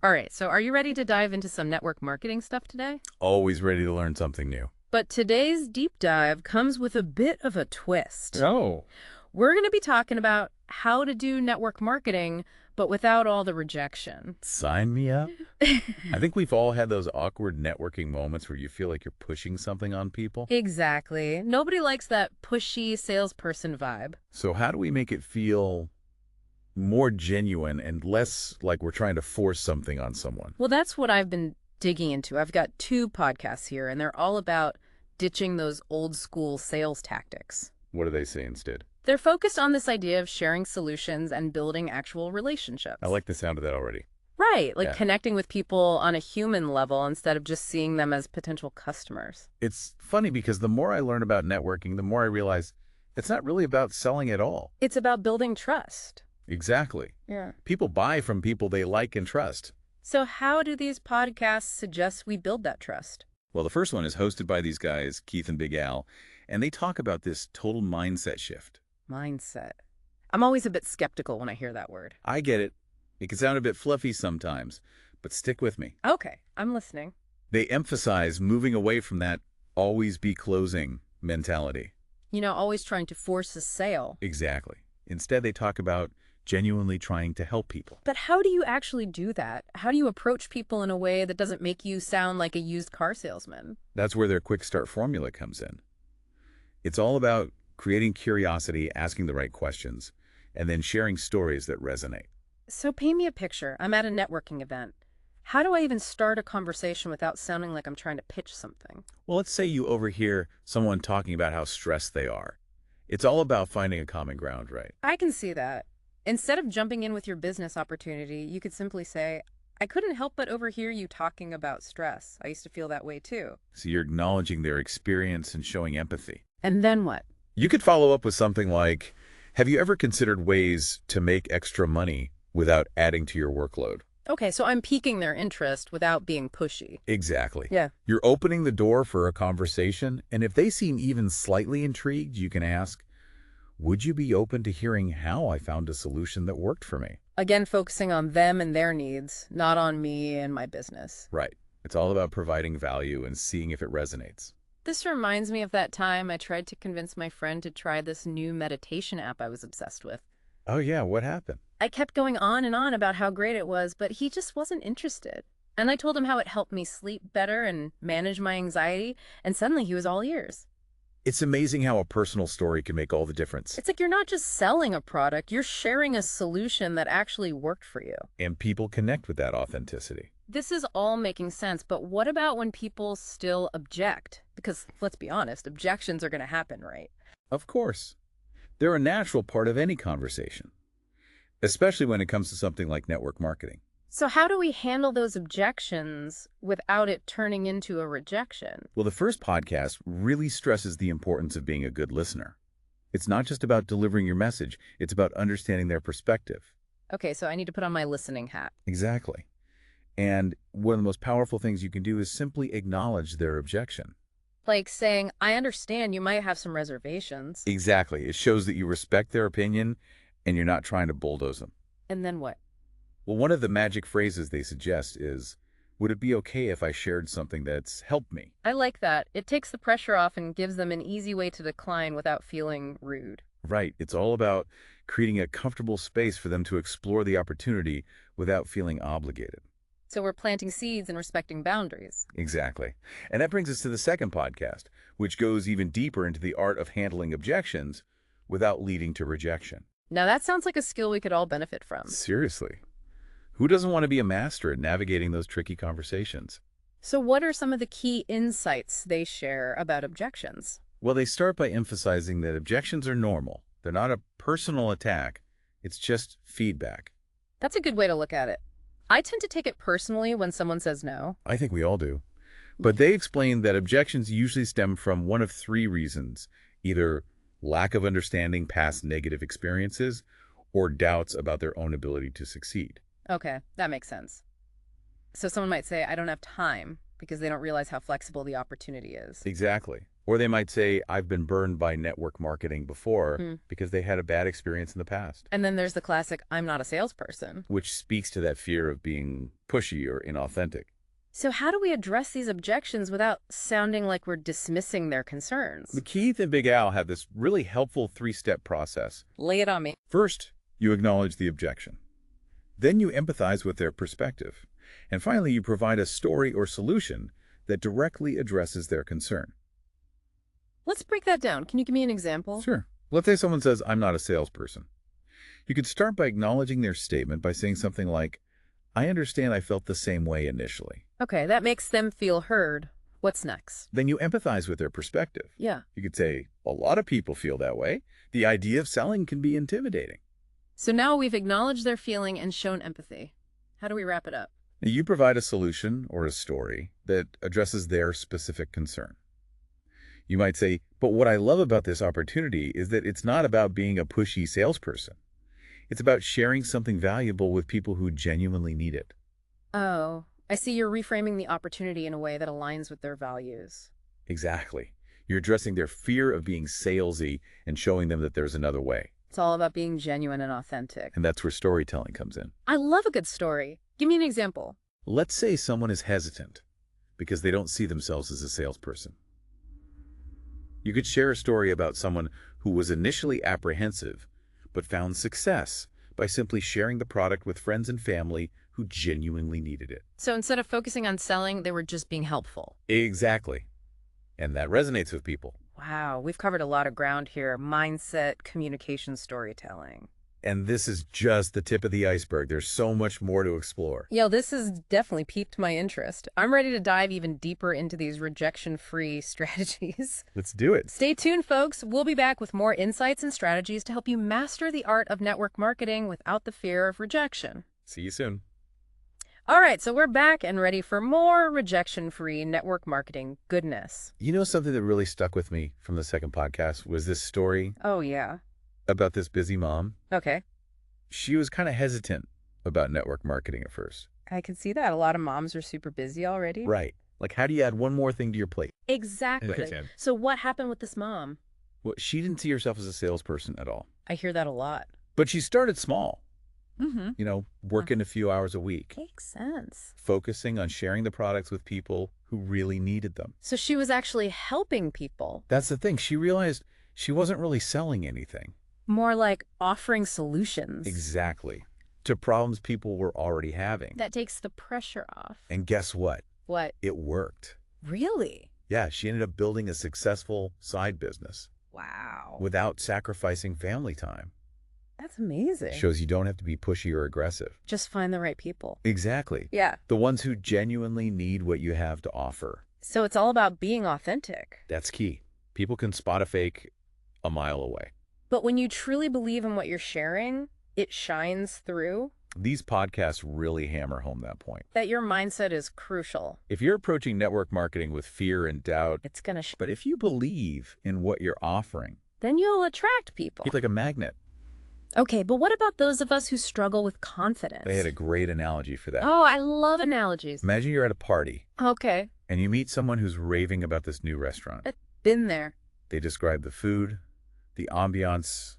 All right, so are you ready to dive into some network marketing stuff today? Always ready to learn something new. But today's deep dive comes with a bit of a twist. Oh. We're going to be talking about how to do network marketing, but without all the rejection. Sign me up. I think we've all had those awkward networking moments where you feel like you're pushing something on people. Exactly. Nobody likes that pushy salesperson vibe. So how do we make it feel more genuine and less like we're trying to force something on someone? Well, that's what I've been digging into. I've got two podcasts here, and they're all about ditching those old school sales tactics. What do they say instead? They're focused on this idea of sharing solutions and building actual relationships. I like the sound of that already. Right, like Yeah. connecting with people on a human level instead of just seeing them as potential customers. It's funny because the more I learn about networking, the more I realize it's not really about selling at all. It's about building trust. Exactly. Yeah. People buy from people they like and trust. So how do these podcasts suggest we build that trust? Well, the first one is hosted by these guys, Keith and Big Al, and they talk about this total mindset shift. Mindset. I'm always a bit skeptical when I hear that word. I get it. It can sound a bit fluffy sometimes, but stick with me. Okay, I'm listening. They emphasize moving away from that always be closing mentality. You know, always trying to force a sale. Exactly. Instead, they talk about genuinely trying to help people. But how do you actually do that? How do you approach people in a way that doesn't make you sound like a used car salesman? That's where their quick start formula comes in. It's all about creating curiosity, asking the right questions, and then sharing stories that resonate. So paint me a picture. I'm at a networking event. How do I even start a conversation without sounding like I'm trying to pitch something? Well, let's say you overhear someone talking about how stressed they are. It's all about finding a common ground, right? I can see that. Instead of jumping in with your business opportunity, you could simply say, I couldn't help but overhear you talking about stress. I used to feel that way too. So you're acknowledging their experience and showing empathy. And then what? You could follow up with something like, have you ever considered ways to make extra money without adding to your workload? Okay, so I'm piquing their interest without being pushy. Exactly. Yeah. You're opening the door for a conversation, and if they seem even slightly intrigued, you can ask, would you be open to hearing how I found a solution that worked for me? Again, focusing on them and their needs, not on me and my business. Right. It's all about providing value and seeing if it resonates. This reminds me of that time I tried to convince my friend to try this new meditation app I was obsessed with. Oh yeah, what happened? I kept going on and on about how great it was, but he just wasn't interested. And I told him how it helped me sleep better and manage my anxiety, and suddenly he was all ears. It's amazing how a personal story can make all the difference. It's like you're not just selling a product, you're sharing a solution that actually worked for you. And people connect with that authenticity. This is all making sense, but what about when people still object? Because let's be honest, objections are going to happen, right? Of course. They're a natural part of any conversation, especially when it comes to something like network marketing. So how do we handle those objections without it turning into a rejection? Well, the first podcast really stresses the importance of being a good listener. It's not just about delivering your message, it's about understanding their perspective. Okay, so I need to put on my listening hat. Exactly. And one of the most powerful things you can do is simply acknowledge their objection. Like saying, I understand you might have some reservations. Exactly. It shows that you respect their opinion and you're not trying to bulldoze them. And then what? Well, one of the magic phrases they suggest is, would it be okay if I shared something that's helped me? I like that. It takes the pressure off and gives them an easy way to decline without feeling rude. Right. It's all about creating a comfortable space for them to explore the opportunity without feeling obligated. So we're planting seeds and respecting boundaries. Exactly. And that brings us to the second podcast, which goes even deeper into the art of handling objections without leading to rejection. Now that sounds like a skill we could all benefit from. Seriously. Who doesn't want to be a master at navigating those tricky conversations? So what are some of the key insights they share about objections? Well, they start by emphasizing that objections are normal. They're not a personal attack. It's just feedback. That's a good way to look at it. I tend to take it personally when someone says no. I think we all do. But they explain that objections usually stem from one of three reasons, either lack of understanding past negative experiences or doubts about their own ability to succeed. Okay, that makes sense. So someone might say, I don't have time. because they don't realize how flexible the opportunity is. Exactly. Or they might say, I've been burned by network marketing before Hmm. because they had a bad experience in the past, And then there's the classic, I'm not a salesperson. which speaks to that fear of being pushy or inauthentic. So how do we address these objections without sounding like we're dismissing their concerns? Keith and Big Al have this really helpful three-step process. Lay it on me. First, you acknowledge the objection. Then you empathize with their perspective. And finally, you provide a story or solution that directly addresses their concern. Let's break that down. Can you give me an example? Sure. Let's say someone says, I'm not a salesperson. You could start by acknowledging their statement by saying something like, I understand I felt the same way initially. Okay, that makes them feel heard. What's next? Then you empathize with their perspective. Yeah. You could say, a lot of people feel that way. The idea of selling can be intimidating. So now we've acknowledged their feeling and shown empathy. How do we wrap it up? Now, you provide a solution or a story that addresses their specific concern. You might say, but what I love about this opportunity is that it's not about being a pushy salesperson. It's about sharing something valuable with people who genuinely need it. Oh, I see you're reframing the opportunity in a way that aligns with their values. Exactly. You're addressing their fear of being salesy and showing them that there's another way. It's all about being genuine and authentic. And that's where storytelling comes in. I love a good story. Give me an example. Let's say someone is hesitant because they don't see themselves as a salesperson. You could share a story about someone who was initially apprehensive but found success by simply sharing the product with friends and family who genuinely needed it. So instead of focusing on selling, they were just being helpful. Exactly. And that resonates with people. Wow, we've covered a lot of ground here. Mindset, communication, storytelling. And this is just the tip of the iceberg. There's so much more to explore. This has definitely piqued my interest. I'm ready to dive even deeper into these rejection-free strategies. Let's do it. Stay tuned, folks. We'll be back with more insights and strategies to help you master the art of network marketing without the fear of rejection. See you soon. All right, so we're back and ready for more rejection-free network marketing goodness. You know, something that really stuck with me from the second podcast was this story Oh, yeah. about this busy mom. Okay. She was kind of hesitant about network marketing at first. I can see that. A lot of moms are super busy already. Right. Like, how do you add one more thing to your plate? Exactly. So what happened with this mom? Well, she didn't see herself as a salesperson at all. I hear that a lot. But she started small, Mm-hmm. working a few hours a week, Makes sense. focusing on sharing the products with people who really needed them. So she was actually helping people. That's the thing. She realized she wasn't really selling anything. More like offering solutions. Exactly. To problems people were already having. That takes the pressure off. And guess what? What? It worked. Really? Yeah, she ended up building a successful side business Wow. without sacrificing family time. That's amazing. Shows you don't have to be pushy or aggressive. Just find the right people. Exactly. Yeah. The ones who genuinely need what you have to offer. So it's all about being authentic. That's key. People can spot a fake a mile away. But when you truly believe in what you're sharing, it shines through. These podcasts really hammer home that point. That your mindset is crucial. If you're approaching network marketing with fear and doubt, It's going to but if you believe in what you're offering, then you'll attract people. it's like a magnet. Okay, but what about those of us who struggle with confidence? They had a great analogy for that. Oh, I love analogies. Imagine you're at a party Okay. and you meet someone who's raving about this new restaurant. I've been there. They describe the food, the ambiance,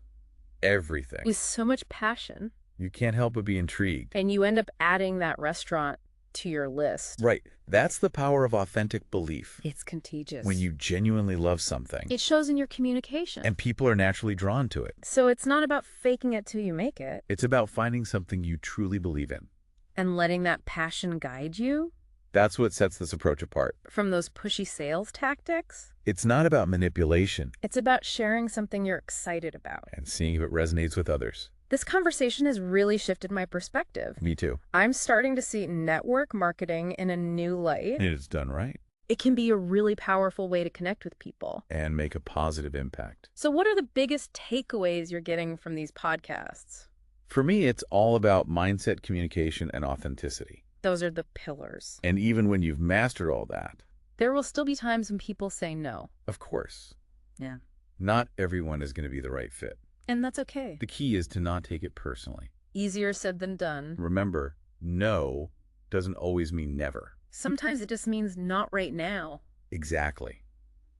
everything. With so much passion. You can't help but be intrigued. And you end up adding that restaurant to your list. Right. That's the power of authentic belief. It's contagious. When you genuinely love something, It shows in your communication. and people are naturally drawn to it. So it's not about faking it till you make it. It's about finding something you truly believe in. And letting that passion guide you That's what sets this approach apart. from those pushy sales tactics. It's not about manipulation It's about sharing something you're excited about. and seeing if it resonates with others. This conversation has really shifted my perspective. Me too. I'm starting to see network marketing in a new light. It's done right It can be a really powerful way to connect with people. and make a positive impact. So what are the biggest takeaways you're getting from these podcasts? For me, it's all about mindset, communication, and authenticity. Those are the pillars. And even when you've mastered all that, There will still be times when people say no. of course, Yeah. not everyone is going to be the right fit. And that's okay. The key is to not take it personally. Easier said than done. Remember, no doesn't always mean never. Sometimes it just means not right now. Exactly.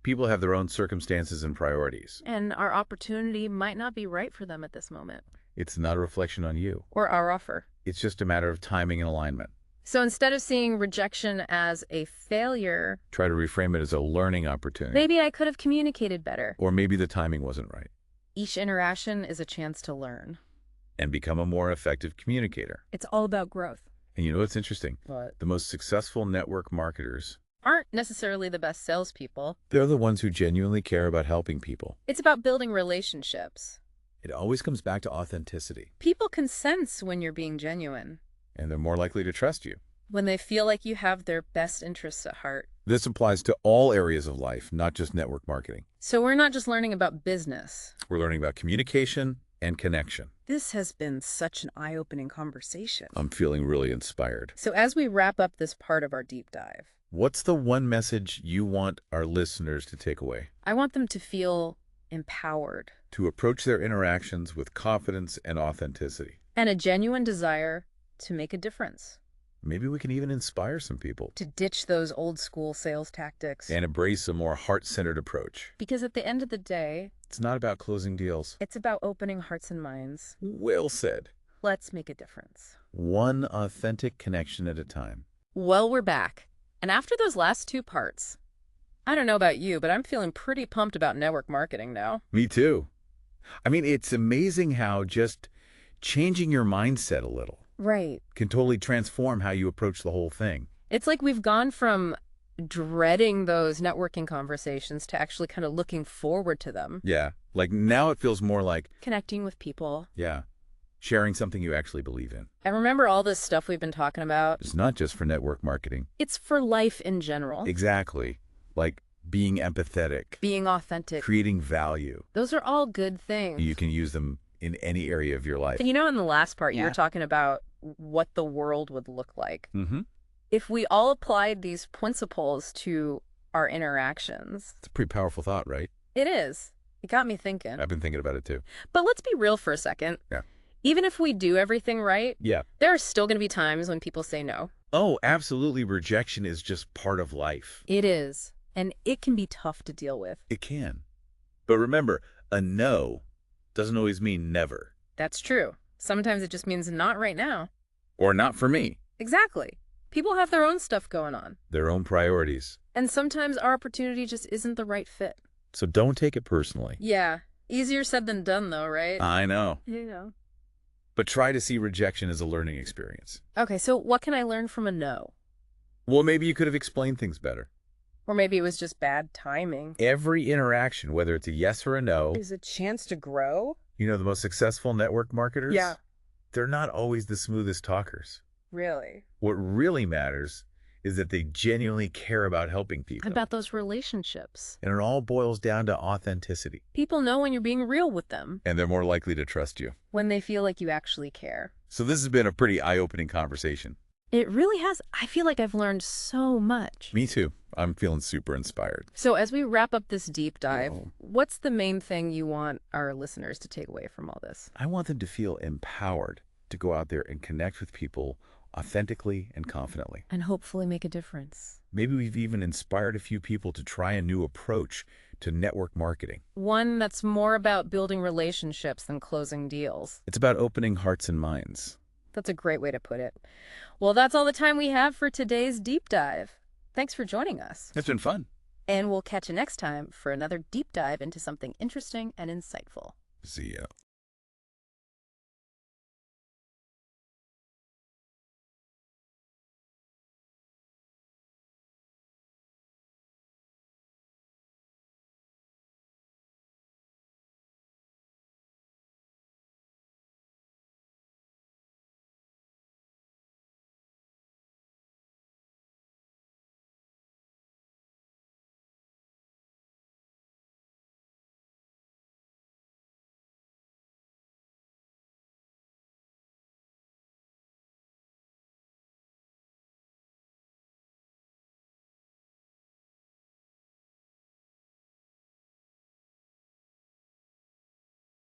People have their own circumstances and priorities. And our opportunity might not be right for them at this moment. It's not a reflection on you. Or our offer. It's just a matter of timing and alignment. So instead of seeing rejection as a failure, Try to reframe it as a learning opportunity. maybe I could have communicated better. Or maybe the timing wasn't right. Each interaction is a chance to learn. And become a more effective communicator. It's all about growth. And you know what's interesting? What? The most successful network marketers, Aren't necessarily the best salespeople. they're the ones who genuinely care about helping people. It's about building relationships. It always comes back to authenticity. People can sense when you're being genuine, And they're more likely to trust you. when they feel like you have their best interests at heart. This applies to all areas of life, not just network marketing. So we're not just learning about business. We're learning about communication and connection. This has been such an eye-opening conversation. I'm feeling really inspired. So as we wrap up this part of our deep dive, What's the one message you want our listeners to take away? I want them to feel empowered To approach their interactions with confidence and authenticity. and a genuine desire to make a difference, Maybe we can even inspire some people to ditch those old school sales tactics. and embrace a more heart-centered approach. Because at the end of the day, It's not about closing deals. it's about opening hearts and minds. Well said. Let's make a difference. One authentic connection at a time. Well, we're back. And after those last two parts, I don't know about you, but I'm feeling pretty pumped about network marketing now. Me too. I mean, it's amazing how just changing your mindset a little Right. can totally transform how you approach the whole thing. It's like we've gone from dreading those networking conversations to actually kind of looking forward to them. Yeah. Like now it feels more like, Connecting with people. yeah, sharing something you actually believe in. And remember all this stuff we've been talking about? It's not just for network marketing. It's for life in general. Exactly. Like being empathetic, Being authentic. creating value. Those are all good things. You can use them in any area of your life. You know, in the last part, you Yeah. were talking about what the world would look like. Mm-hmm. If we all applied these principles to our interactions, It's a pretty powerful thought, right? it is. It got me thinking. I've been thinking about it too. But let's be real for a second. Yeah. Even if we do everything right, Yeah. there are still going to be times when people say no. Oh, absolutely. Rejection is just part of life. It is. And it can be tough to deal with. It can. But remember, a no doesn't always mean never. That's true. Sometimes it just means not right now. Or not for me. Exactly. People have their own stuff going on. Their own priorities. And sometimes our opportunity just isn't the right fit. So don't take it personally. Yeah. Easier said than done, though, right? I know. You know. But try to see rejection as a learning experience. Okay, so what can I learn from a no? Well, maybe you could have explained things better. Or maybe it was just bad timing. Every interaction, whether it's a yes or a no, Is a chance to grow? you know, the most successful network marketers, Yeah. they're not always the smoothest talkers. Really? What really matters is that they genuinely care about helping people. About those relationships. And it all boils down to authenticity. People know when you're being real with them, And they're more likely to trust you. when they feel like you actually care. So this has been a pretty eye-opening conversation. It really has. I feel like I've learned so much. Me too. I'm feeling super inspired. So as we wrap up this deep dive, Oh. what's the main thing you want our listeners to take away from all this? I want them to feel empowered to go out there and connect with people authentically and confidently. And hopefully make a difference. Maybe we've even inspired a few people to try a new approach to network marketing. One that's more about building relationships than closing deals. It's about opening hearts and minds. That's a great way to put it. Well, that's all the time we have for today's deep dive. Thanks for joining us. It's been fun. And we'll catch you next time for another deep dive into something interesting and insightful. See ya.